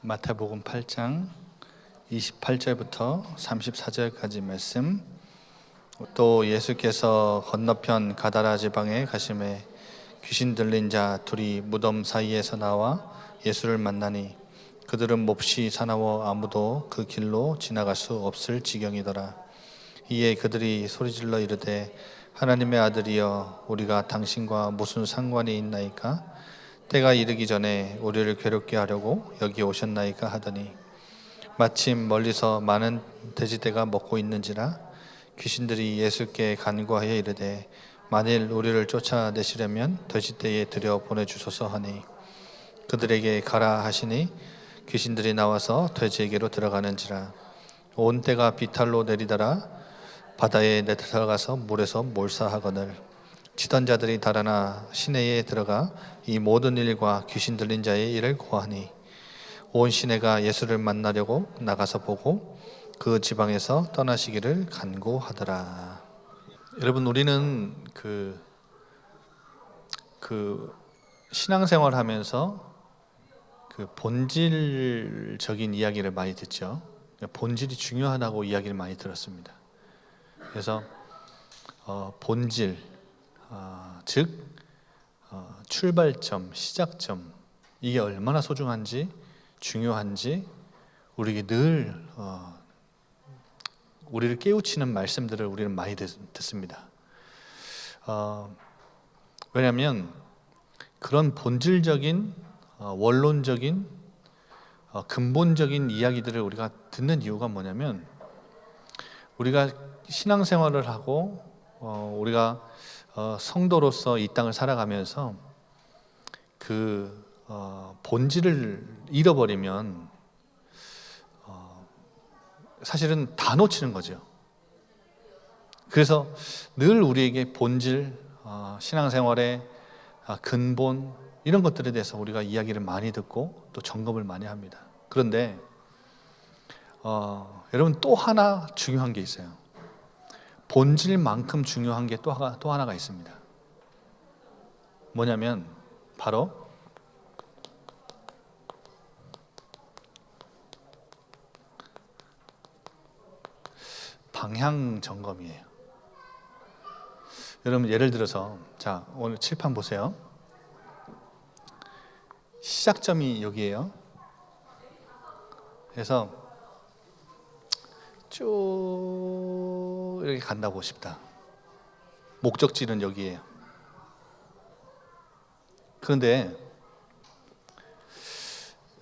마태복음 8장 28절부터 34절까지 말씀. 또 예수께서 건너편 가다라 지방에 가심에 귀신 들린 자 둘이 무덤 사이에서 나와 예수를 만나니 그들은 몹시 사나워 아무도 그 길로 지나갈 수 없을 지경이더라. 이에 그들이 소리질러 이르되 하나님의 아들이여 우리가 당신과 무슨 상관이 있나이까? 때가 이르기 전에 우리를 괴롭게 하려고 여기 오셨나이까 하더니 마침 멀리서 많은 돼지떼가 먹고 있는지라 귀신들이 예수께 간구하여 이르되 만일 우리를 쫓아내시려면 돼지떼에 들여 보내주소서 하니 그들에게 가라 하시니 귀신들이 나와서 돼지에게로 들어가는지라 온 떼가 비탈로 내리더라 바다에 내려가서 물에서 몰사하거늘 치던 자들이 달아나 시내에 들어가 이 모든 일과 귀신 들린 자의 일을 고하니 온 시내가 예수를 만나려고 나가서 보고 그 지방에서 떠나시기를 간구하더라. 여러분, 우리는 그 신앙생활 하면서 그 본질적인 이야기를 많이 듣죠. 본질이 중요하다고 이야기를 많이 들었습니다. 그래서 본질, 즉 출발점, 시작점, 이게 얼마나 소중한지 중요한지 우리에게 늘 우리를 깨우치는 말씀들을 우리는 많이 듣습니다. 왜냐하면 그런 본질적인 원론적인 근본적인 이야기들을 우리가 듣는 이유가 뭐냐면 우리가 신앙생활을 하고 우리가 성도로서 이 땅을 살아가면서 그 본질을 잃어버리면 사실은 다 놓치는 거죠. 그래서 늘 우리에게 본질, 신앙생활의 근본 이런 것들에 대해서 우리가 이야기를 많이 듣고 또 점검을 많이 합니다. 그런데 여러분 또 하나 중요한 게 있어요. 본질만큼 중요한 게 또 하나가 있습니다. 뭐냐면 바로 방향 점검이에요. 여러분 예를 들어서 자 오늘 칠판 보세요. 시작점이 여기예요. 그래서 쭉 이렇게 간다고 싶다. 목적지는 여기예요. 그런데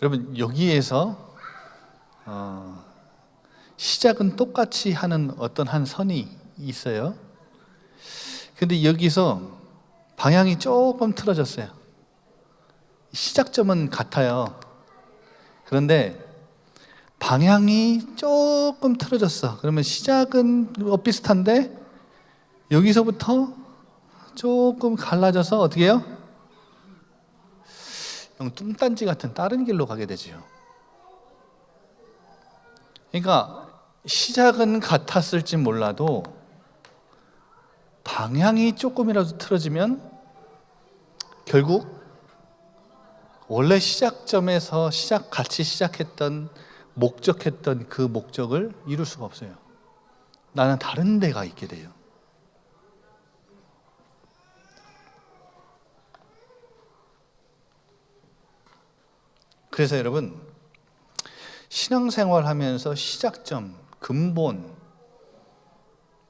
여러분 여기에서 시작은 똑같이 하는 어떤 한 선이 있어요. 근데 여기서 방향이 조금 틀어졌어요. 시작점은 같아요. 그런데 방향이 조금 틀어졌어. 그러면 시작은 비슷한데 여기서부터 조금 갈라져서 어떻게 해요? 뚱딴지 같은 다른 길로 가게 되죠. 그러니까 시작은 같았을지 몰라도 방향이 조금이라도 틀어지면 결국 원래 시작점에서 같이 시작했던 목적했던 그 목적을 이룰 수가 없어요. 나는 다른 데가 있게 돼요. 그래서 여러분 신앙생활 하면서 시작점, 근본,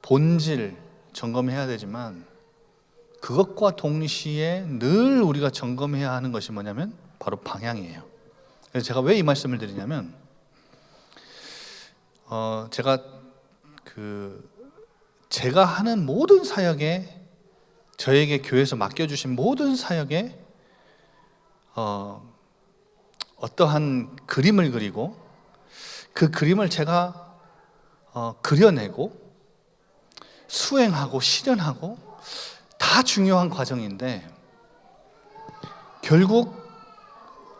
본질 점검해야 되지만 그것과 동시에 늘 우리가 점검해야 하는 것이 뭐냐면 바로 방향이에요. 그래서 제가 왜 이 말씀을 드리냐면 제가 하는 모든 사역에 저에게 교회에서 맡겨주신 모든 사역에 어떠한 그림을 그리고 그 그림을 제가 그려내고 수행하고 실현하고 다 중요한 과정인데 결국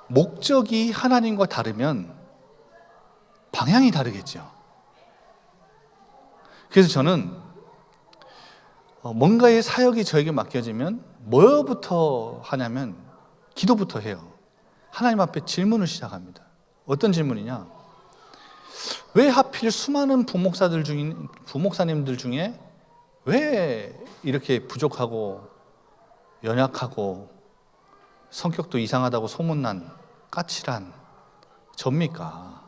목적이 하나님과 다르면 방향이 다르겠죠. 그래서 저는 뭔가의 사역이 저에게 맡겨지면 뭐부터 하냐면 기도부터 해요. 하나님 앞에 질문을 시작합니다. 어떤 질문이냐? 왜 하필 수많은 부목사님들 중에 왜 이렇게 부족하고 연약하고 성격도 이상하다고 소문난 까칠한 접니까?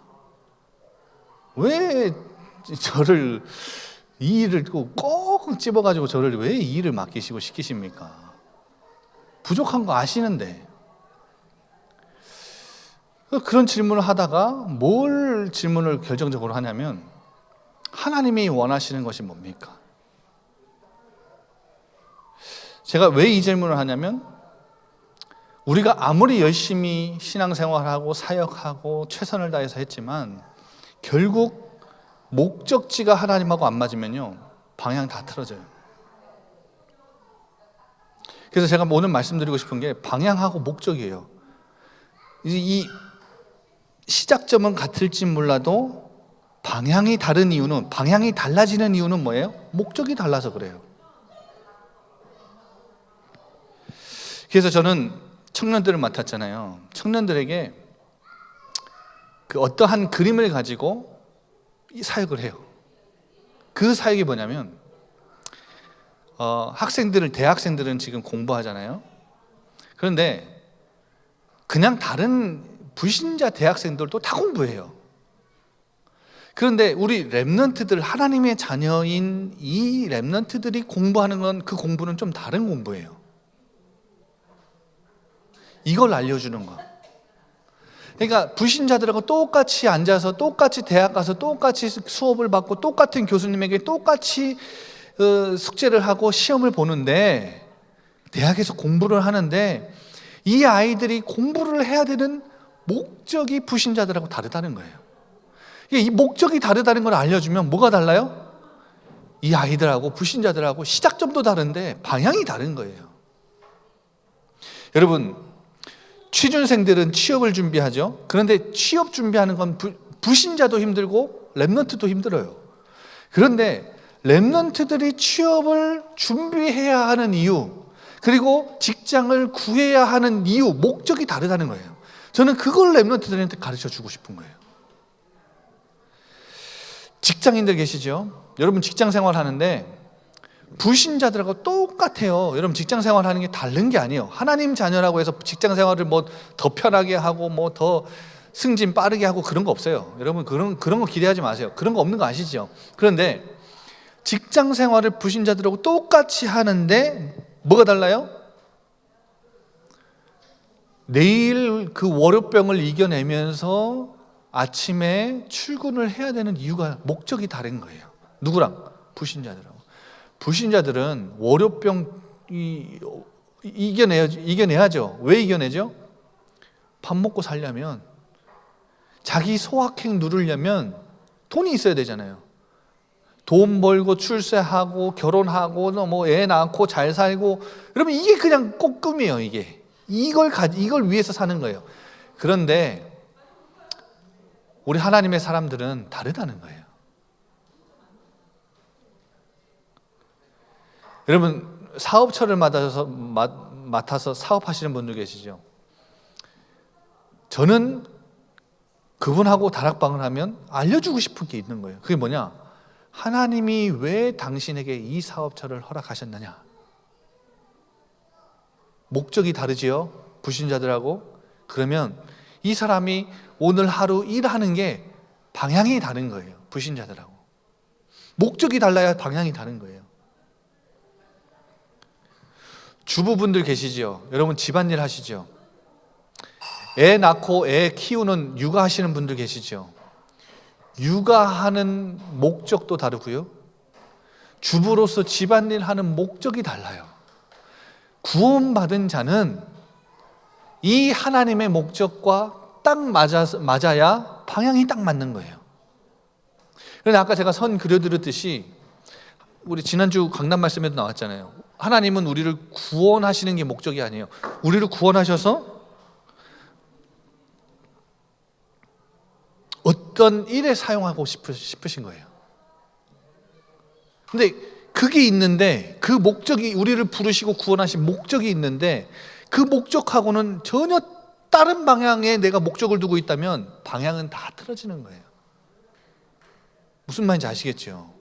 왜 저를 이 일을 꼭 집어가지고 저를 왜 이 일을 맡기시고 시키십니까? 부족한 거 아시는데. 그런 질문을 하다가 뭘 질문을 결정적으로 하냐면 하나님이 원하시는 것이 뭡니까? 제가 왜 이 질문을 하냐면 우리가 아무리 열심히 신앙생활하고 사역하고 최선을 다해서 했지만 결국 목적지가 하나님하고 안 맞으면요 방향 다 틀어져요. 그래서 제가 오늘 말씀드리고 싶은 게 방향하고 목적이에요. 이 시작점은 같을지 몰라도 방향이 달라지는 이유는 뭐예요? 목적이 달라서 그래요. 그래서 저는 청년들을 맡았잖아요. 청년들에게 그 어떠한 그림을 가지고 이 사역을 해요. 그 사역이 뭐냐면 대학생들은 지금 공부하잖아요. 그런데 그냥 다른 불신자 대학생들도 다 공부해요. 그런데 우리 렘넌트들, 하나님의 자녀인 이 렘넌트들이 공부하는 건 그 공부는 좀 다른 공부예요. 이걸 알려주는 거. 그러니까 불신자들하고 똑같이 앉아서 똑같이 대학 가서 똑같이 수업을 받고 똑같은 교수님에게 똑같이 숙제를 하고 시험을 보는데 대학에서 공부를 하는데 이 아이들이 공부를 해야 되는 목적이 불신자들하고 다르다는 거예요. 이 목적이 다르다는 걸 알려주면 뭐가 달라요? 이 아이들하고 불신자들하고 시작점도 다른데 방향이 다른 거예요. 여러분, 취준생들은 취업을 준비하죠. 그런데 취업 준비하는 건 불신자도 힘들고 렘넌트도 힘들어요. 그런데 렘넌트들이 취업을 준비해야 하는 이유, 그리고 직장을 구해야 하는 이유, 목적이 다르다는 거예요. 저는 그걸 렘넌트들한테 가르쳐 주고 싶은 거예요. 직장인들 계시죠? 여러분 직장 생활 하는데 불신자들하고 똑같아요. 여러분 직장 생활 하는 게 다른 게 아니에요. 하나님 자녀라고 해서 직장 생활을 뭐 더 편하게 하고 뭐 더 승진 빠르게 하고 그런 거 없어요. 여러분 그런 거 기대하지 마세요. 그런 거 없는 거 아시죠? 그런데 직장 생활을 불신자들하고 똑같이 하는데 뭐가 달라요? 내일 그 월요병을 이겨내면서 아침에 출근을 해야 되는 이유가 목적이 다른 거예요. 누구랑? 불신자들하고. 불신자들은 월요병 이겨내야죠. 왜 이겨내죠? 밥 먹고 살려면, 자기 소확행 누리려면 돈이 있어야 되잖아요. 돈 벌고 출세하고 결혼하고 뭐 애 낳고 잘 살고, 여러분 이게 그냥 꼭 꿈이에요. 이걸 위해서 사는 거예요. 그런데 우리 하나님의 사람들은 다르다는 거예요. 여러분 사업처를 맡아서 사업하시는 분들 계시죠? 저는 그분하고 다락방을 하면 알려주고 싶은 게 있는 거예요. 그게 뭐냐? 하나님이 왜 당신에게 이 사업처를 허락하셨느냐? 목적이 다르지요? 불신자들하고. 그러면 이 사람이 오늘 하루 일하는 게 방향이 다른 거예요. 불신자들하고. 목적이 달라야 방향이 다른 거예요. 주부분들 계시죠? 여러분 집안일 하시죠? 애 낳고 애 키우는 육아하시는 분들 계시죠? 육아하는 목적도 다르고요. 주부로서 집안일 하는 목적이 달라요. 구원받은 자는 이 하나님의 목적과 딱 맞아야 방향이 딱 맞는 거예요. 그런데 아까 제가 선 그려드렸듯이 우리 지난주 강단 말씀에도 나왔잖아요. 하나님은 우리를 구원하시는 게 목적이 아니에요. 우리를 구원하셔서 어떤 일에 사용하고 싶으신 거예요. 근데 그게 있는데, 그 목적이, 우리를 부르시고 구원하신 목적이 있는데 그 목적하고는 전혀 다른 방향에 내가 목적을 두고 있다면 방향은 다 틀어지는 거예요. 무슨 말인지 아시겠죠?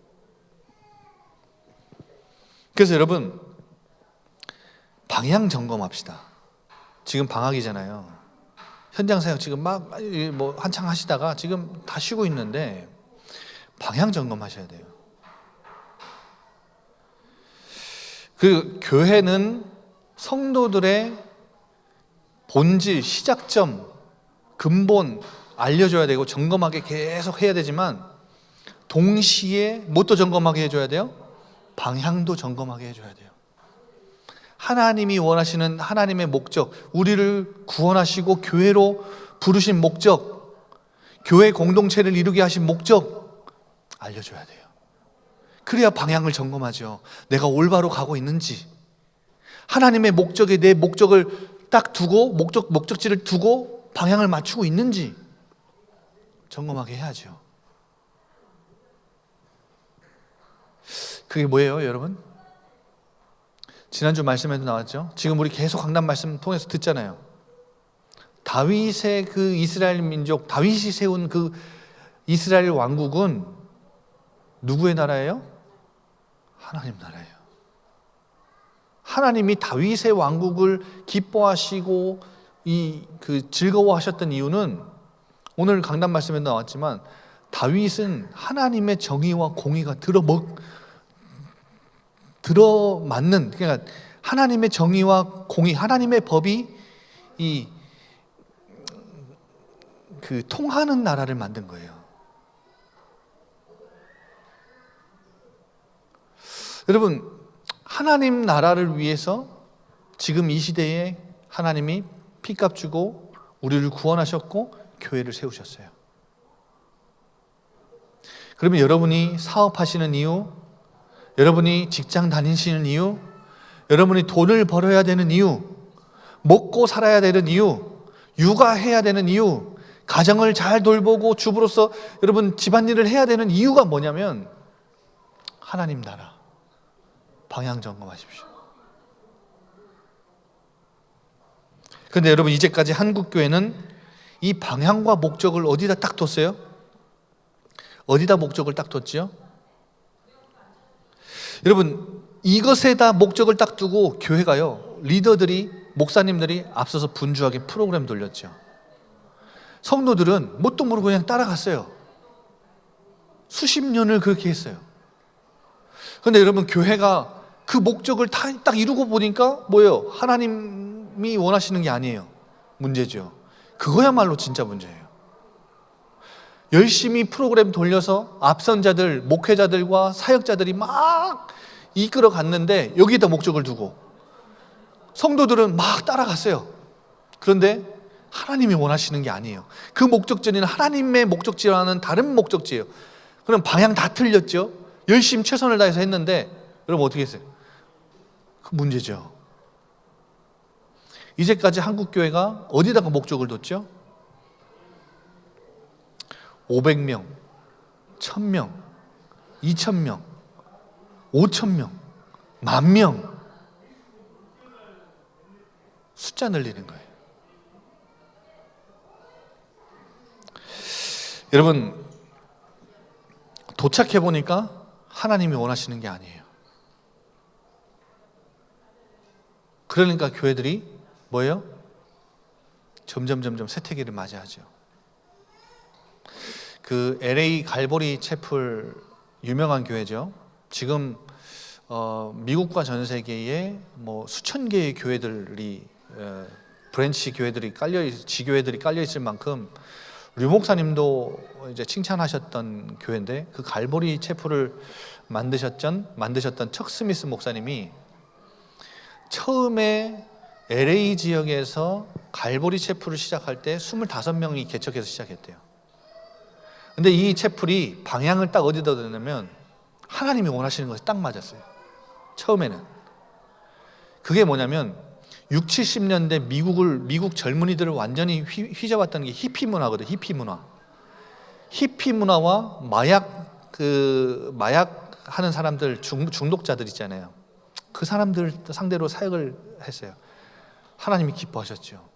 그래서 여러분, 방향 점검합시다. 지금 방학이잖아요. 현장 사역 지금 막 뭐 한창 하시다가 지금 다 쉬고 있는데 방향 점검하셔야 돼요. 그 교회는 성도들의 본질, 시작점, 근본 알려줘야 되고 점검하게 계속 해야 되지만 동시에 뭣도 점검하게 해줘야 돼요? 방향도 점검하게 해줘야 돼요. 하나님이 원하시는 하나님의 목적, 우리를 구원하시고 교회로 부르신 목적, 교회 공동체를 이루게 하신 목적 알려줘야 돼요. 그래야 방향을 점검하죠. 내가 올바로 가고 있는지, 하나님의 목적에 내 목적을 딱 두고 목적지를 두고 방향을 맞추고 있는지 점검하게 해야죠. 그게 뭐예요, 여러분? 지난주 말씀에도 나왔죠. 지금 우리 계속 강단 말씀 통해서 듣잖아요. 다윗의 그 이스라엘 민족, 다윗이 세운 그 이스라엘 왕국은 누구의 나라예요? 하나님 나라예요. 하나님이 다윗의 왕국을 기뻐하시고 즐거워하셨던 이유는 오늘 강단 말씀에 나왔지만 다윗은 하나님의 정의와 공의가 들어맞는, 그러니까 하나님의 정의와 공의, 하나님의 법이 통하는 나라를 만든 거예요. 여러분, 하나님 나라를 위해서 지금 이 시대에 하나님이 피값 주고 우리를 구원하셨고 교회를 세우셨어요. 그러면 여러분이 사업하시는 이유, 여러분이 직장 다니시는 이유, 여러분이 돈을 벌어야 되는 이유, 먹고 살아야 되는 이유, 육아해야 되는 이유, 가정을 잘 돌보고 주부로서 여러분 집안일을 해야 되는 이유가 뭐냐면 하나님 나라, 방향 점검하십시오. 그런데 여러분, 이제까지 한국교회는 이 방향과 목적을 어디다 딱 뒀어요? 어디다 목적을 딱 뒀지요? 여러분, 이것에다 목적을 딱 두고 교회가요, 리더들이, 목사님들이 앞서서 분주하게 프로그램 돌렸죠. 성도들은 뭣도 모르고 그냥 따라갔어요. 수십 년을 그렇게 했어요. 그런데 여러분, 교회가 그 목적을 딱 이루고 보니까 뭐예요? 하나님이 원하시는 게 아니에요. 문제죠. 그거야말로 진짜 문제예요. 열심히 프로그램 돌려서 앞선자들, 목회자들과 사역자들이 막 이끌어 갔는데 여기에다 목적을 두고 성도들은 막 따라갔어요. 그런데 하나님이 원하시는 게 아니에요. 그 목적지는 하나님의 목적지와는 다른 목적지예요. 그럼 방향 다 틀렸죠. 열심히 최선을 다해서 했는데 여러분 어떻게 했어요? 그 문제죠. 이제까지 한국교회가 어디다가 목적을 뒀죠? 500명, 1000명, 2000명, 5000명, 10,000명, 숫자 늘리는 거예요. 여러분, 도착해 보니까 하나님이 원하시는 게 아니에요. 그러니까 교회들이 뭐예요? 점점 쇠퇴기를 맞이하죠. 그 LA 갈보리 채플 유명한 교회죠. 지금 미국과 전 세계에 뭐 수천 개의 교회들이 브랜치 교회들이 지교회들이 깔려 있을 만큼 류 목사님도 이제 칭찬하셨던 교회인데, 그 갈보리 채플을 만드셨던 척 스미스 목사님이 처음에 LA 지역에서 갈보리 채플을 시작할 때 25명이 개척해서 시작했대요. 근데 이 채플이 방향을 딱 어디다 뒀냐면 하나님이 원하시는 것이 딱 맞았어요. 처음에는. 그게 뭐냐면 60, 70년대 미국 젊은이들을 완전히 휘저었던 게 히피 문화거든. 히피 문화. 히피 문화와 마약 하는 사람들, 중독자들 있잖아요. 그 사람들 상대로 사역을 했어요. 하나님이 기뻐하셨죠.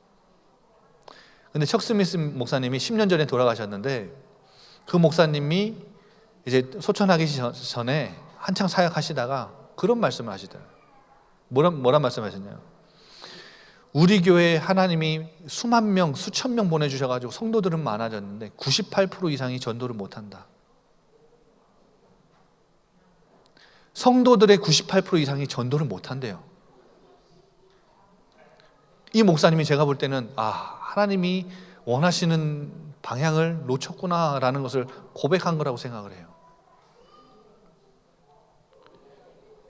근데 척 스미스 목사님이 10년 전에 돌아가셨는데 그 목사님이 이제 소천하기 전에 한창 사역하시다가 그런 말씀을 하시더라고요. 뭐란 말씀 하셨냐요? 우리 교회에 하나님이 수만 명, 수천 명 보내주셔가지고 성도들은 많아졌는데 98% 이상이 전도를 못한다. 성도들의 98% 이상이 전도를 못한대요. 이 목사님이 제가 볼 때는 하나님이 원하시는 방향을 놓쳤구나라는 것을 고백한 거라고 생각을 해요.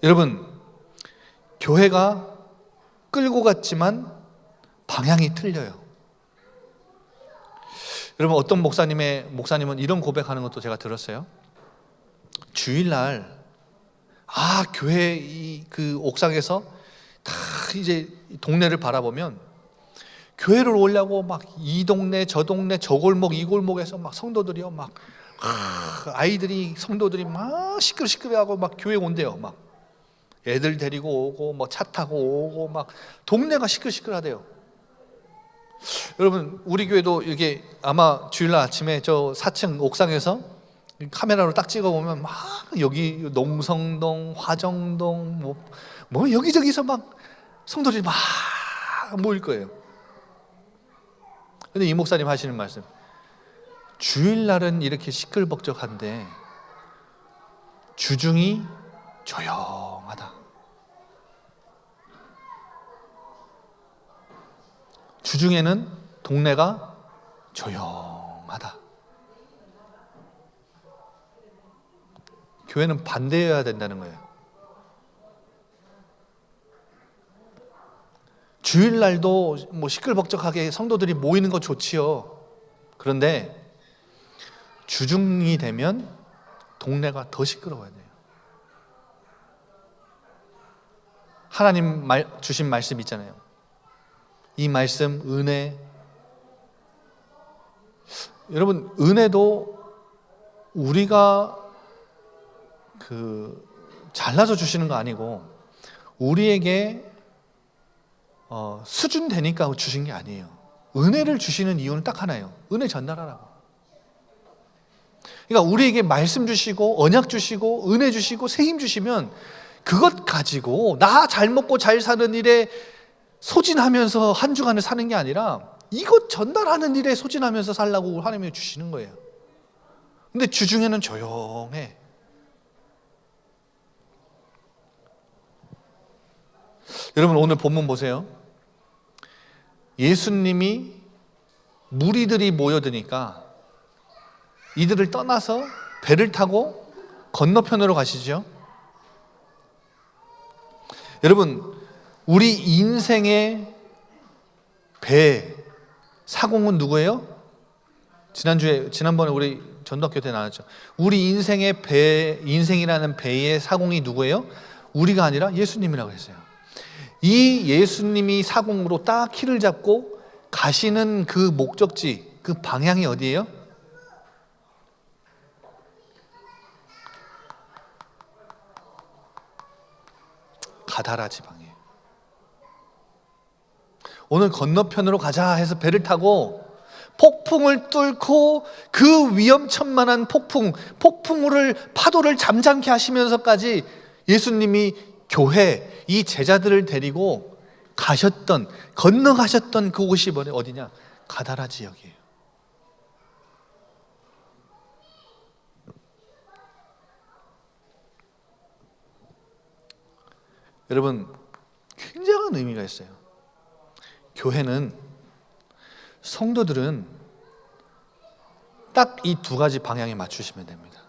여러분, 교회가 끌고 갔지만 방향이 틀려요. 여러분, 어떤 목사님은 이런 고백하는 것도 제가 들었어요. 주일날 교회 그 옥상에서 다 이제 동네를 바라보면 교회를 오려고 막 이 동네 저 동네 저 골목 이 골목에서 막 성도들이요 막 아이들이 성도들이 막 시끌시끌하고 막 교회 온대요. 막 애들 데리고 오고 뭐 차 타고 오고 막 동네가 시끌시끌하대요. 여러분, 우리 교회도 이게 아마 주일날 아침에 저 4층 옥상에서 카메라로 딱 찍어보면 막 여기 농성동, 화정동 뭐 여기저기서 막 성도들이 막 모일 거예요. 근데 이 목사님 하시는 말씀, 주일날은 이렇게 시끌벅적한데 주중이 조용하다. 주중에는 동네가 조용하다. 교회는 반대여야 된다는 거예요. 주일날도 뭐 시끌벅적하게 성도들이 모이는 거 좋지요. 그런데 주중이 되면 동네가 더 시끄러워야 돼요. 하나님 주신 말씀 있잖아요. 이 말씀 은혜. 여러분, 은혜도 우리가 잘나서 주시는 거 아니고 우리에게 수준 되니까 주신 게 아니에요. 은혜를 주시는 이유는 딱 하나예요. 은혜 전달하라고. 그러니까 우리에게 말씀 주시고 언약 주시고 은혜 주시고 새 힘 주시면 그것 가지고 나 잘 먹고 잘 사는 일에 소진하면서 한 주간을 사는 게 아니라 이것 전달하는 일에 소진하면서 살라고 하나님이 주시는 거예요. 근데 주중에는 조용해. 여러분, 오늘 본문 보세요. 예수님이 무리들이 모여드니까 이들을 떠나서 배를 타고 건너편으로 가시죠. 여러분, 우리 인생의 배 사공은 누구예요? 지난번에 우리 전도학교 때 나왔죠. 우리 인생의 인생이라는 배의 사공이 누구예요? 우리가 아니라 예수님이라고 했어요. 이 예수님이 사공으로 딱 키를 잡고 가시는 그 목적지, 그 방향이 어디예요? 가다라 지방이에요. 오늘 건너편으로 가자 해서 배를 타고 폭풍을 뚫고 그 위험천만한 파도를 잠잠케 하시면서까지 예수님이 교회, 이 제자들을 데리고 건너가셨던 그곳이 어디냐? 가다라 지역이에요. 여러분, 굉장한 의미가 있어요. 교회는, 성도들은 딱 이 두 가지 방향에 맞추시면 됩니다.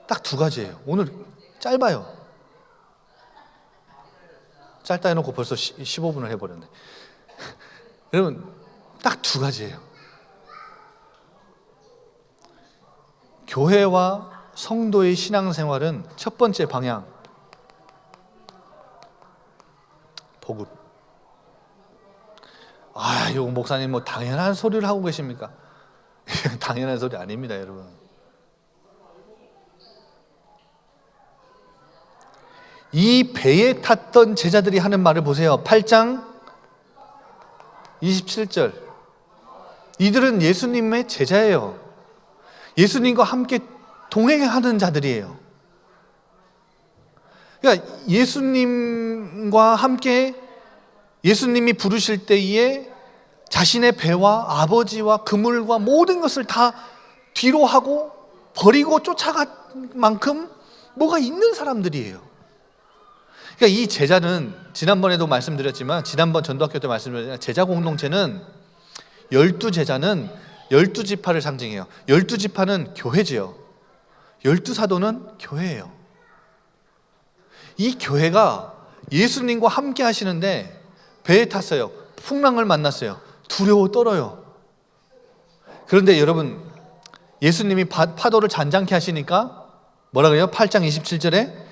딱 두 가지예요. 오늘 짧아요. 짧다 해놓고 벌써 15분을 해버렸네. 여러분, 딱 두 가지예요. 교회와 성도의 신앙생활은 첫 번째 방향, 복음. 이거 목사님 뭐 당연한 소리를 하고 계십니까? 당연한 소리 아닙니다, 여러분. 이 배에 탔던 제자들이 하는 말을 보세요. 8장 27절. 이들은 예수님의 제자예요. 예수님과 함께 동행하는 자들이에요. 그러니까 예수님과 함께 예수님이 부르실 때에 자신의 배와 아버지와 그물과 모든 것을 다 뒤로 하고 버리고 쫓아갈 만큼 뭐가 있는 사람들이에요. 그러니까 이 제자는 지난번에도 말씀드렸지만, 지난번 전도학교 때 말씀드렸지만, 제자 공동체는 12제자는 12지파를 상징해요. 12지파는 교회지요. 12사도는 교회예요. 이 교회가 예수님과 함께 하시는데 배에 탔어요. 풍랑을 만났어요. 두려워 떨어요. 그런데 여러분, 예수님이 파도를 잔잔케 하시니까 뭐라 그래요? 8장 27절에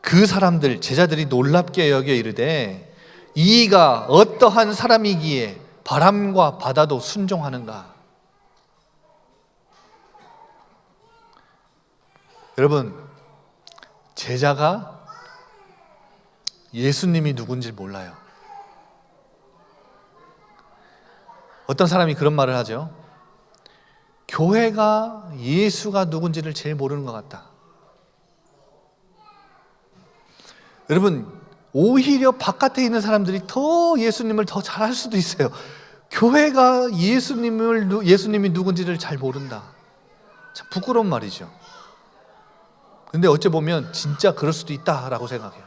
그 사람들, 제자들이 놀랍게 여겨 이르되 이가 어떠한 사람이기에 바람과 바다도 순종하는가. 여러분, 제자가 예수님이 누군지 몰라요. 어떤 사람이 그런 말을 하죠. 교회가 예수가 누군지를 제일 모르는 것 같다. 여러분, 오히려 바깥에 있는 사람들이 더 예수님을 더 잘할 수도 있어요. 교회가 예수님이 누군지를 잘 모른다. 참 부끄러운 말이죠. 근데 어찌 보면 진짜 그럴 수도 있다라고 생각해요.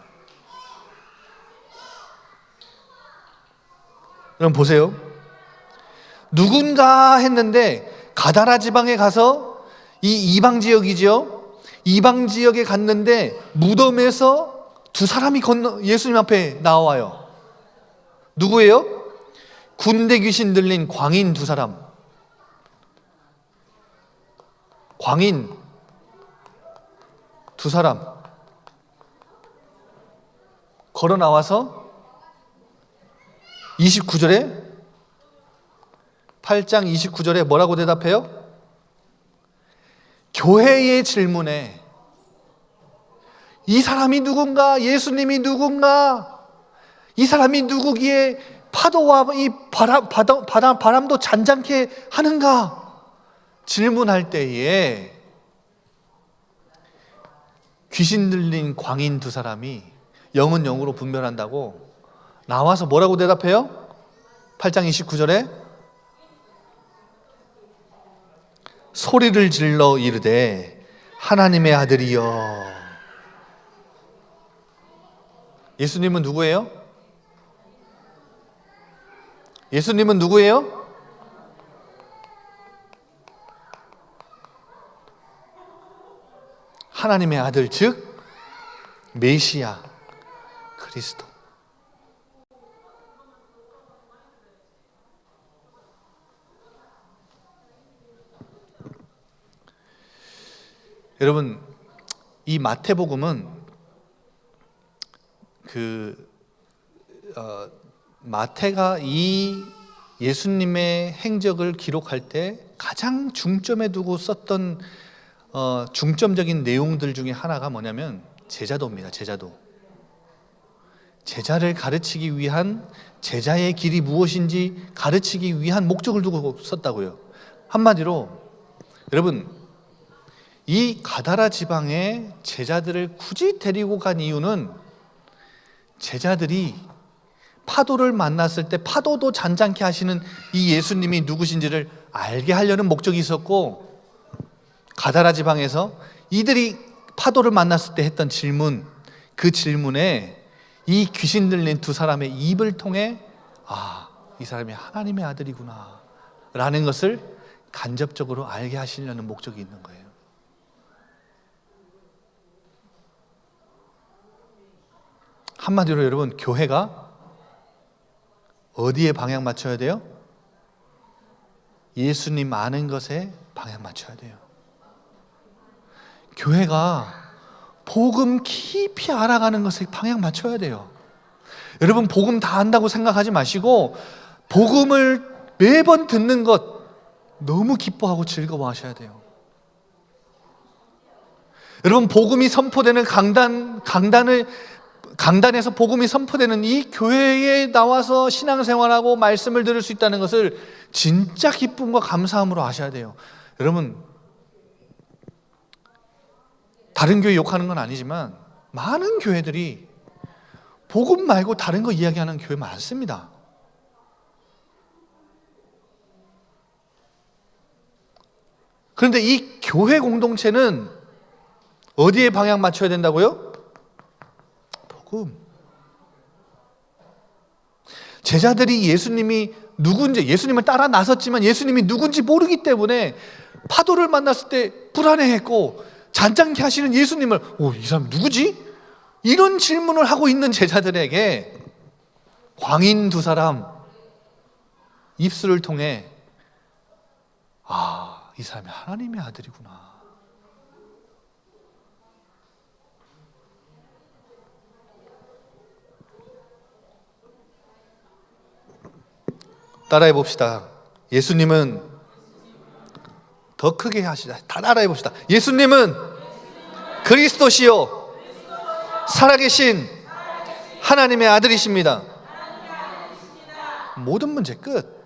여러분 보세요. 누군가 했는데 가다라 지방에 가서 이 이방 지역이죠. 이방 지역에 갔는데 무덤에서 두 사람이 예수님 앞에 나와요. 누구예요? 군대 귀신 들린 광인 두 사람. 광인 두 사람 걸어 나와서 29절에 8장 29절에 뭐라고 대답해요? 교회의 질문에 이 사람이 누군가? 예수님이 누군가? 이 사람이 누구기에 파도와 이 바람도 잔잔케 하는가? 질문할 때에 귀신 들린 광인 두 사람이 영은 영으로 분별한다고 나와서 뭐라고 대답해요? 8장 29절에 소리를 질러 이르되 하나님의 아들이여. 예수님은 누구예요? 예수님은 누구예요? 하나님의 아들, 즉 메시아 그리스도. 여러분, 이 마태복음은 마태가 이 예수님의 행적을 기록할 때 가장 중점에 두고 썼던 중점적인 내용들 중에 하나가 뭐냐면 제자도입니다. 제자도. 제자를 가르치기 위한, 제자의 길이 무엇인지 가르치기 위한 목적을 두고 썼다고요. 한마디로 여러분, 이 가다라 지방에 제자들을 굳이 데리고 간 이유는 제자들이 파도를 만났을 때 파도도 잔잔케 하시는 이 예수님이 누구신지를 알게 하려는 목적이 있었고, 가다라 지방에서 이들이 파도를 만났을 때 했던 질문, 그 질문에 이 귀신 들린 두 사람의 입을 통해 이 사람이 하나님의 아들이구나 라는 것을 간접적으로 알게 하시려는 목적이 있는 거예요. 한마디로 여러분, 교회가 어디에 방향 맞춰야 돼요? 예수님 아는 것에 방향 맞춰야 돼요. 교회가 복음 깊이 알아가는 것에 방향 맞춰야 돼요. 여러분, 복음 다 안다고 생각하지 마시고 복음을 매번 듣는 것 너무 기뻐하고 즐거워하셔야 돼요. 여러분, 복음이 선포되는 강단을 강단에서 복음이 선포되는 이 교회에 나와서 신앙생활하고 말씀을 들을 수 있다는 것을 진짜 기쁨과 감사함으로 아셔야 돼요. 여러분, 다른 교회 욕하는 건 아니지만 많은 교회들이 복음 말고 다른 거 이야기하는 교회 많습니다. 그런데 이 교회 공동체는 어디에 방향 맞춰야 된다고요? 복음. 제자들이 예수님이 누군지, 예수님을 따라 나섰지만 예수님이 누군지 모르기 때문에 파도를 만났을 때 불안해했고, 잔잔케 하시는 예수님을 이 사람 누구지? 이런 질문을 하고 있는 제자들에게 광인 두 사람 입술을 통해 이 사람이 하나님의 아들이구나. 따라해 봅시다. 예수님은 더 크게 하시다. 다 따라해 봅시다. 예수님은 그리스도시요 살아계신 하나님의 아들이십니다. 모든 문제 끝.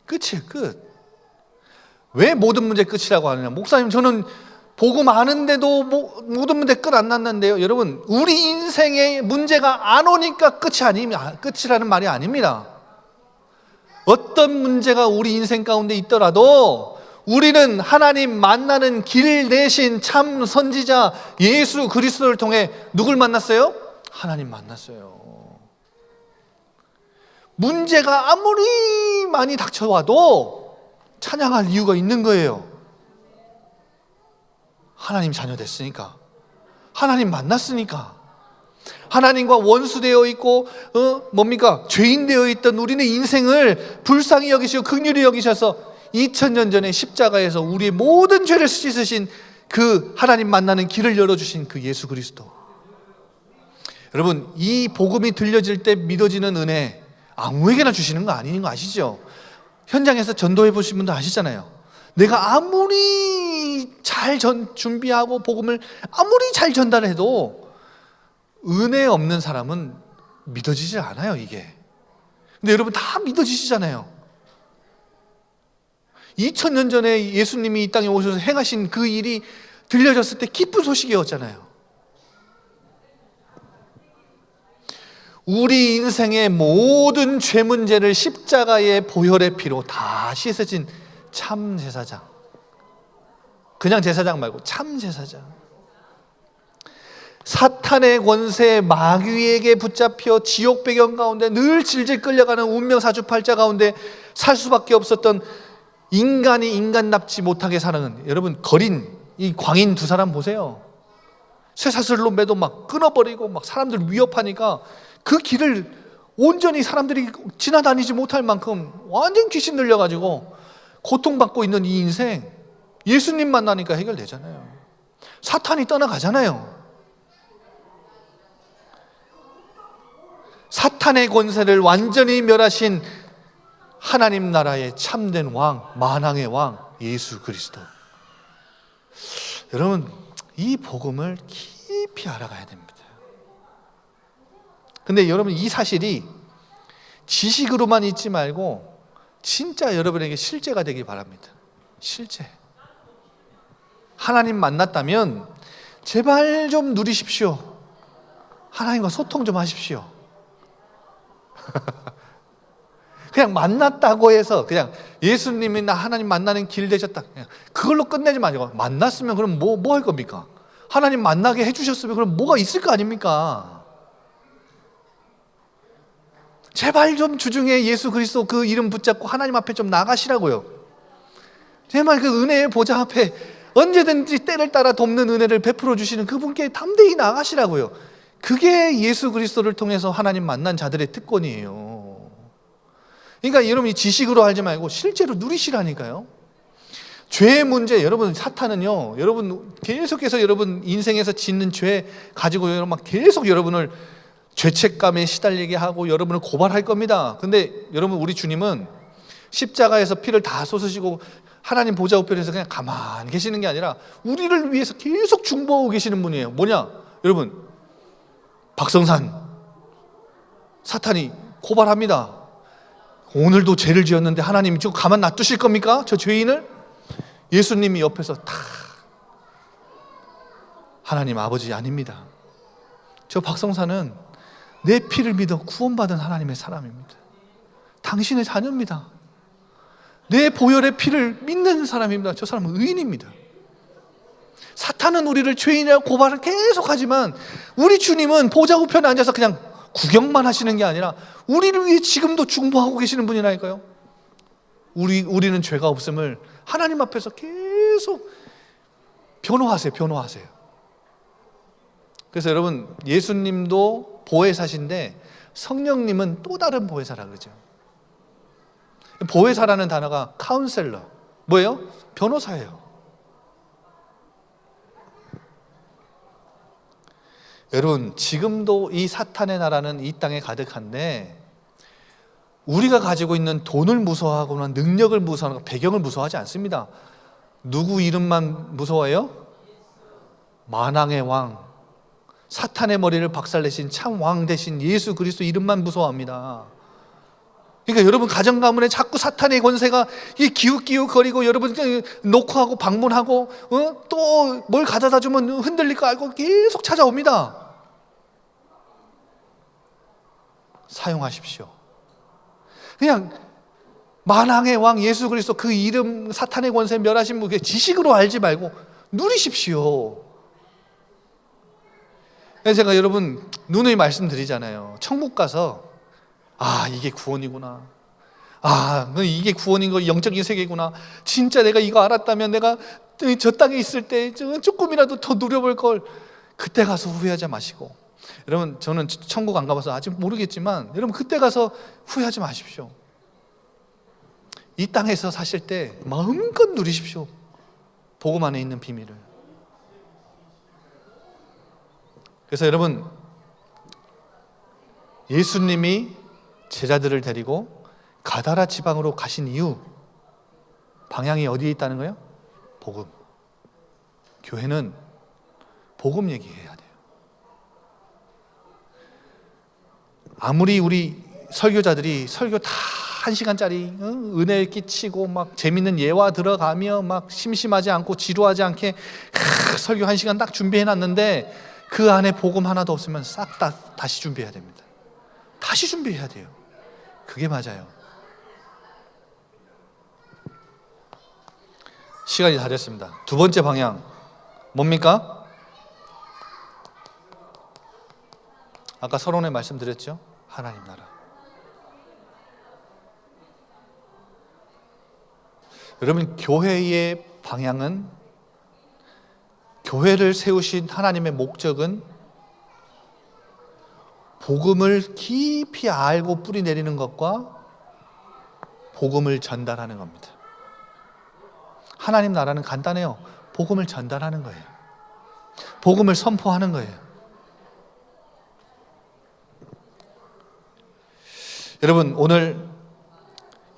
끝이에요, 끝. 왜 모든 문제 끝이라고 하느냐? 목사님, 저는 복음 아는데도 모든 문제 끝 안 났는데요. 여러분, 우리 인생에 문제가 안 오니까 끝이라는 말이 아닙니다. 어떤 문제가 우리 인생 가운데 있더라도 우리는 하나님 만나는 길 대신 참 선지자 예수 그리스도를 통해 누굴 만났어요? 하나님 만났어요. 문제가 아무리 많이 닥쳐와도 찬양할 이유가 있는 거예요. 하나님 자녀 됐으니까, 하나님 만났으니까. 하나님과 원수되어 있고 죄인 되어 있던 우리는 인생을 불쌍히 여기시고 긍휼히 여기셔서 2000년 전에 십자가에서 우리의 모든 죄를 씻으신 그 하나님 만나는 길을 열어주신 그 예수 그리스도. 여러분, 이 복음이 들려질 때 믿어지는 은혜 아무에게나 주시는 거 아닌 거 아시죠? 현장에서 전도해 보신 분도 아시잖아요. 내가 아무리 잘 준비하고 복음을 아무리 잘 전달해도 은혜 없는 사람은 믿어지지 않아요, 이게. 근데 여러분 다 믿어지시잖아요. 2000년 전에 예수님이 이 땅에 오셔서 행하신 그 일이 들려졌을 때 기쁜 소식이었잖아요. 우리 인생의 모든 죄 문제를 십자가의 보혈의 피로 다 씻어진 참 제사장. 그냥 제사장 말고 참 제사장. 사탄의 권세 마귀에게 붙잡혀 지옥 배경 가운데 늘 질질 끌려가는 운명 사주팔자 가운데 살 수밖에 없었던 인간이 인간답지 못하게 사는, 여러분 거린 이 광인 두 사람 보세요. 쇠사슬로 매도 막 끊어버리고 막 사람들 위협하니까 그 길을 온전히 사람들이 지나다니지 못할 만큼 완전 귀신 들려가지고 고통받고 있는 이 인생, 예수님 만나니까 해결되잖아요. 사탄이 떠나가잖아요. 사탄의 권세를 완전히 멸하신 하나님 나라의 참된 왕, 만왕의 왕 예수 그리스도. 여러분, 이 복음을 깊이 알아가야 됩니다. 근데 여러분, 이 사실이 지식으로만 있지 말고 진짜 여러분에게 실제가 되길 바랍니다. 실제. 하나님 만났다면 제발 좀 누리십시오. 하나님과 소통 좀 하십시오. 그냥 만났다고 해서 그냥 예수님이나 하나님 만나는 길 되셨다, 그냥 그걸로 끝내지 마시고, 만났으면 그럼 뭐 할 겁니까? 하나님 만나게 해주셨으면 그럼 뭐가 있을 거 아닙니까? 제발 좀 주중에 예수 그리스도 그 이름 붙잡고 하나님 앞에 좀 나가시라고요. 제발 그 은혜의 보좌 앞에 언제든지 때를 따라 돕는 은혜를 베풀어 주시는 그분께 담대히 나가시라고요. 그게 예수 그리스도를 통해서 하나님 만난 자들의 특권이에요. 그러니까 여러분이 지식으로 알지 말고 실제로 누리시라니까요. 죄의 문제, 여러분 사탄은요, 여러분 계속해서 여러분 인생에서 짓는 죄 가지고 여러분 막 계속 여러분을 죄책감에 시달리게 하고 여러분을 고발할 겁니다. 근데 여러분, 우리 주님은 십자가에서 피를 다 쏟으시고 하나님 보좌 우편에서 그냥 가만히 계시는 게 아니라 우리를 위해서 계속 중보하고 계시는 분이에요. 뭐냐? 여러분, 박성산 사탄이 고발합니다. 오늘도 죄를 지었는데 하나님이 저 가만 놔두실 겁니까? 저 죄인을? 예수님이 옆에서 다 하나님 아버지 아닙니다. 저 박성산은 내 피를 믿어 구원받은 하나님의 사람입니다. 당신의 자녀입니다. 내 보혈의 피를 믿는 사람입니다. 저 사람은 의인입니다. 사탄은 우리를 죄인이라고 고발을 계속하지만 우리 주님은 보좌 우편에 앉아서 그냥 구경만 하시는 게 아니라 우리를 위해 지금도 중보하고 계시는 분이라니까요. 우리는 죄가 없음을 하나님 앞에서 계속 변호하세요. 그래서 여러분, 예수님도 보혜사신데 성령님은 또 다른 보혜사라 그러죠. 보혜사라는 단어가 카운셀러, 뭐예요? 변호사예요. 여러분, 지금도 이 사탄의 나라는 이 땅에 가득한데 우리가 가지고 있는 돈을 무서워하거나 능력을 무서워하거나 배경을 무서워하지 않습니다. 누구 이름만 무서워해요? 만왕의 왕, 사탄의 머리를 박살내신 참 왕 대신 예수 그리스도 이름만 무서워합니다. 그러니까 여러분 가정 가문에 자꾸 사탄의 권세가 기웃기웃거리고 여러분 녹화하고 방문하고 또 뭘 가져다 주면 흔들릴 거 알고 계속 찾아옵니다. 사용하십시오. 그냥 만왕의 왕 예수 그리스도 그 이름 사탄의 권세 멸하신 분 지식으로 알지 말고 누리십시오. 그래서 제가 여러분 누누이 말씀드리잖아요. 천국 가서 이게 구원이구나. 이게 구원인 거 영적인 세계구나. 진짜 내가 이거 알았다면 내가 저 땅에 있을 때 조금이라도 더 누려볼 걸. 그때 가서 후회하지 마시고. 여러분 저는 천국 안 가봐서 아직 모르겠지만 여러분 그때 가서 후회하지 마십시오. 이 땅에서 사실 때 마음껏 누리십시오. 복음 안에 있는 비밀을. 그래서 여러분 예수님이 제자들을 데리고 가다라 지방으로 가신 이유, 방향이 어디에 있다는 거예요? 복음. 교회는 복음 얘기해야 돼요. 아무리 우리 설교자들이 설교 다 1시간짜리 은혜 끼치고 막 재밌는 예화 들어가며 막 심심하지 않고 지루하지 않게 설교 1시간 딱 준비해 놨는데 그 안에 복음 하나도 없으면 싹 다 다시 준비해야 됩니다. 다시 준비해야 돼요. 그게 맞아요. 시간이 다 됐습니다. 두 번째 방향 뭡니까? 아까 서론에 말씀드렸죠? 하나님 나라. 여러분 교회의 방향은, 교회를 세우신 하나님의 목적은 복음을 깊이 알고 뿌리 내리는 것과 복음을 전달하는 겁니다. 하나님 나라는 간단해요. 복음을 전달하는 거예요. 복음을 선포하는 거예요. 여러분 오늘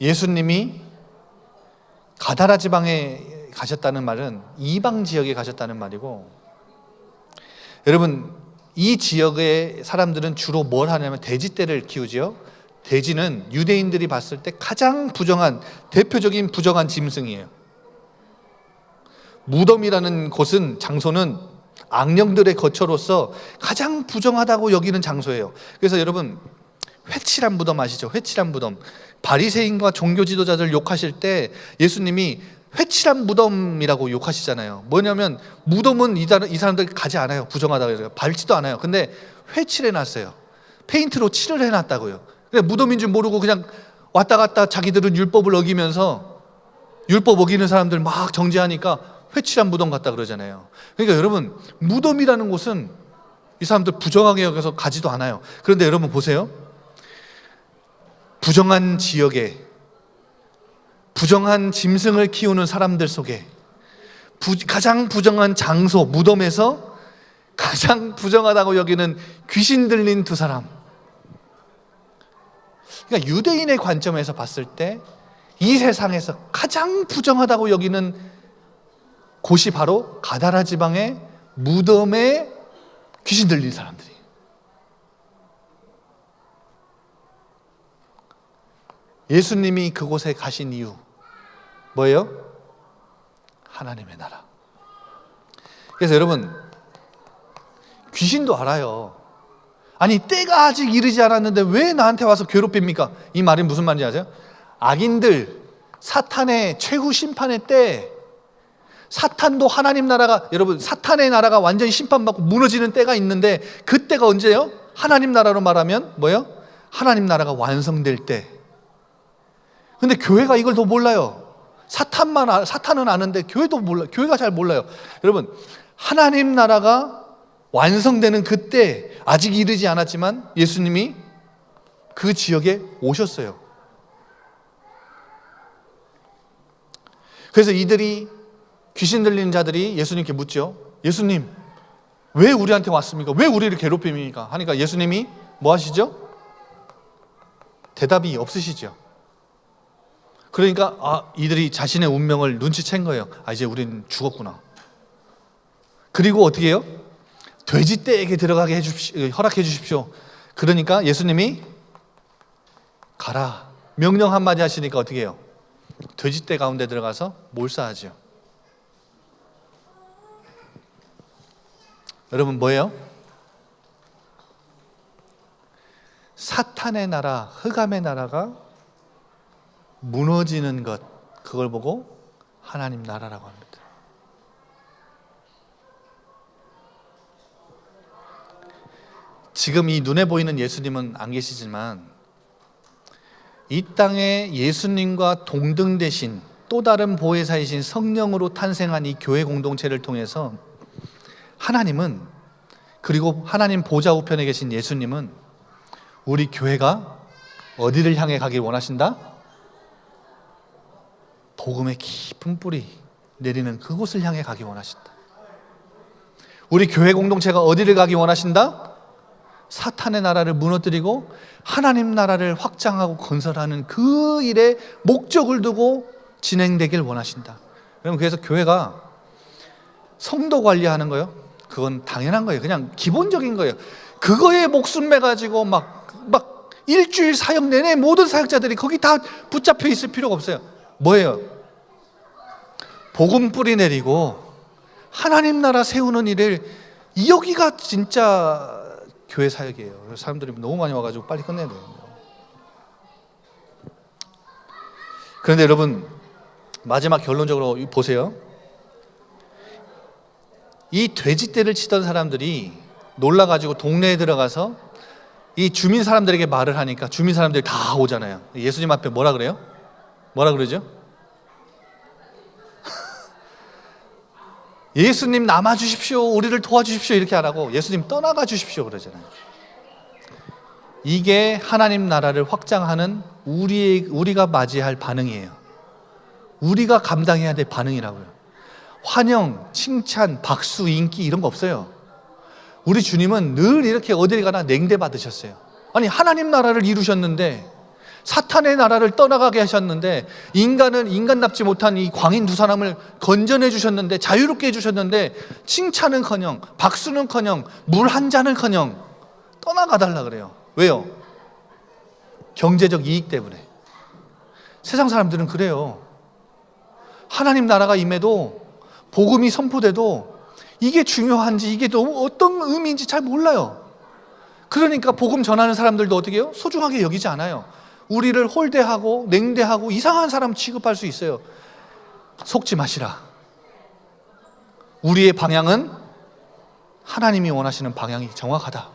예수님이 가다라 지방에 가셨다는 말은 이방 지역에 가셨다는 말이고, 여러분 이 지역의 사람들은 주로 뭘 하냐면 돼지떼를 키우죠. 돼지는 유대인들이 봤을 때 가장 부정한, 대표적인 부정한 짐승이에요. 무덤이라는 곳은, 장소는 악령들의 거처로서 가장 부정하다고 여기는 장소예요. 그래서 여러분 회칠한 무덤 아시죠? 회칠한 무덤. 바리새인과 종교 지도자들 욕하실 때 예수님이 회칠한 무덤이라고 욕하시잖아요. 뭐냐면 무덤은 이 사람들 가지 않아요. 부정하다고 해서 밟지도 않아요. 근데 회칠해놨어요. 페인트로 칠을 해놨다고요. 그냥 무덤인 줄 모르고 그냥 왔다 갔다 자기들은 율법을 어기면서 율법 어기는 사람들 막 정죄하니까 회칠한 무덤 같다 그러잖아요. 그러니까 여러분 무덤이라는 곳은 이 사람들 부정하게 여겨서 가지도 않아요. 그런데 여러분 보세요. 부정한 지역에 부정한 짐승을 키우는 사람들 속에 가장 부정한 장소, 무덤에서 가장 부정하다고 여기는 귀신 들린 두 사람. 그러니까 유대인의 관점에서 봤을 때 이 세상에서 가장 부정하다고 여기는 곳이 바로 가다라 지방의 무덤에 귀신 들린 사람들이에요. 예수님이 그곳에 가신 이유 뭐예요? 하나님의 나라. 그래서 여러분, 귀신도 알아요. 아니, 때가 아직 이르지 않았는데 왜 나한테 와서 괴롭힙니까? 이 말이 무슨 말인지 아세요? 악인들, 사탄의 최후 심판의 때, 사탄도 하나님 나라가, 여러분, 사탄의 나라가 완전히 심판받고 무너지는 때가 있는데, 그 때가 언제예요? 하나님 나라로 말하면 뭐예요? 하나님 나라가 완성될 때. 근데 교회가 이걸 더 몰라요. 사탄은 아는데 교회도 몰라요. 교회가 잘 몰라요. 여러분, 하나님 나라가 완성되는 그때, 아직 이르지 않았지만 예수님이 그 지역에 오셨어요. 그래서 이들이, 귀신 들리는 자들이 예수님께 묻죠. 예수님, 왜 우리한테 왔습니까? 왜 우리를 괴롭힙니까? 하니까 예수님이 뭐 하시죠? 대답이 없으시죠. 그러니까 이들이 자신의 운명을 눈치챈 거예요. 이제 우리는 죽었구나. 그리고 어떻게 해요? 돼지떼에게 들어가게 허락해 주십시오. 그러니까 예수님이 가라 명령 한마디 하시니까 어떻게 해요? 돼지떼 가운데 들어가서 몰사하죠. 여러분, 뭐예요? 사탄의 나라, 흑암의 나라가 무너지는 것, 그걸 보고 하나님 나라라고 합니다. 지금 이 눈에 보이는 예수님은 안 계시지만 이 땅에 예수님과 동등되신 또 다른 보혜사이신 성령으로 탄생한 이 교회 공동체를 통해서 하나님은, 그리고 하나님 보좌 우편에 계신 예수님은 우리 교회가 어디를 향해 가길 원하신다? 복음의 깊은 뿌리 내리는 그곳을 향해 가기 원하신다. 우리 교회 공동체가 어디를 가기 원하신다? 사탄의 나라를 무너뜨리고 하나님 나라를 확장하고 건설하는 그 일에 목적을 두고 진행되길 원하신다. 여러분, 그래서 교회가 성도 관리하는 거요, 그건 당연한 거예요. 그냥 기본적인 거예요. 그거에 목숨 매가지고 막 일주일 사역 내내 모든 사역자들이 거기 다 붙잡혀 있을 필요가 없어요. 뭐예요? 복음 뿌리 내리고 하나님 나라 세우는 일을, 여기가 진짜 교회 사역이에요. 사람들이 너무 많이 와가지고 빨리 끝내야 돼요. 그런데 여러분, 마지막 결론적으로 보세요. 이 돼지떼를 치던 사람들이 놀라가지고 동네에 들어가서 이 주민 사람들에게 말을 하니까 주민 사람들이 다 오잖아요. 예수님 앞에 뭐라 그래요? 뭐라 그러죠? 예수님 남아주십시오, 우리를 도와주십시오 이렇게 안 하고 예수님 떠나가 주십시오 그러잖아요. 이게 하나님 나라를 확장하는 우리가 맞이할 반응이에요. 우리가 감당해야 될 반응이라고요. 환영, 칭찬, 박수, 인기 이런 거 없어요. 우리 주님은 늘 이렇게 어딜 가나 냉대 받으셨어요. 아니, 하나님 나라를 이루셨는데, 사탄의 나라를 떠나가게 하셨는데, 인간은 인간답지 못한 이 광인 두 사람을 건져내 주셨는데, 자유롭게 해주셨는데, 칭찬은커녕 박수는커녕 물 한 잔은커녕 떠나가달라 그래요. 왜요? 경제적 이익 때문에. 세상 사람들은 그래요. 하나님 나라가 임해도, 복음이 선포돼도 이게 중요한지, 이게 또 어떤 의미인지 잘 몰라요. 그러니까 복음 전하는 사람들도 어떻게 해요? 소중하게 여기지 않아요. 우리를 홀대하고 냉대하고 이상한 사람 취급할 수 있어요. 속지 마시라. 우리의 방향은 하나님이 원하시는 방향이 정확하다.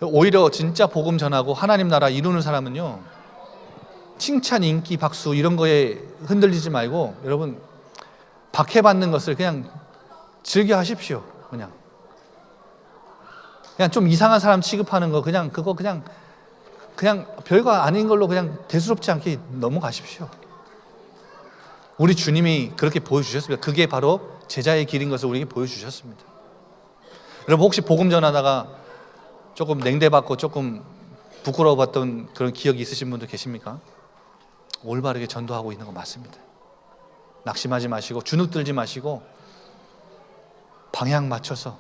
오히려 진짜 복음 전하고 하나님 나라 이루는 사람은요, 칭찬, 인기, 박수 이런 거에 흔들리지 말고 여러분, 박해받는 것을 그냥 즐겨 하십시오. 그냥 좀 이상한 사람 취급하는 거 그냥 별거 아닌 걸로 그냥 대수롭지 않게 넘어가십시오. 우리 주님이 그렇게 보여주셨습니다. 그게 바로 제자의 길인 것을 우리에게 보여주셨습니다. 여러분, 혹시 복음 전하다가 조금 냉대받고 조금 부끄러워봤던 그런 기억이 있으신 분들 계십니까? 올바르게 전도하고 있는 거 맞습니다. 낙심하지 마시고 주눅 들지 마시고 방향 맞춰서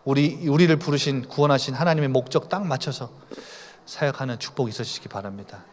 우리를 부르신, 구원하신 하나님의 목적 딱 맞춰서 사역하는 축복이 있으시기 바랍니다.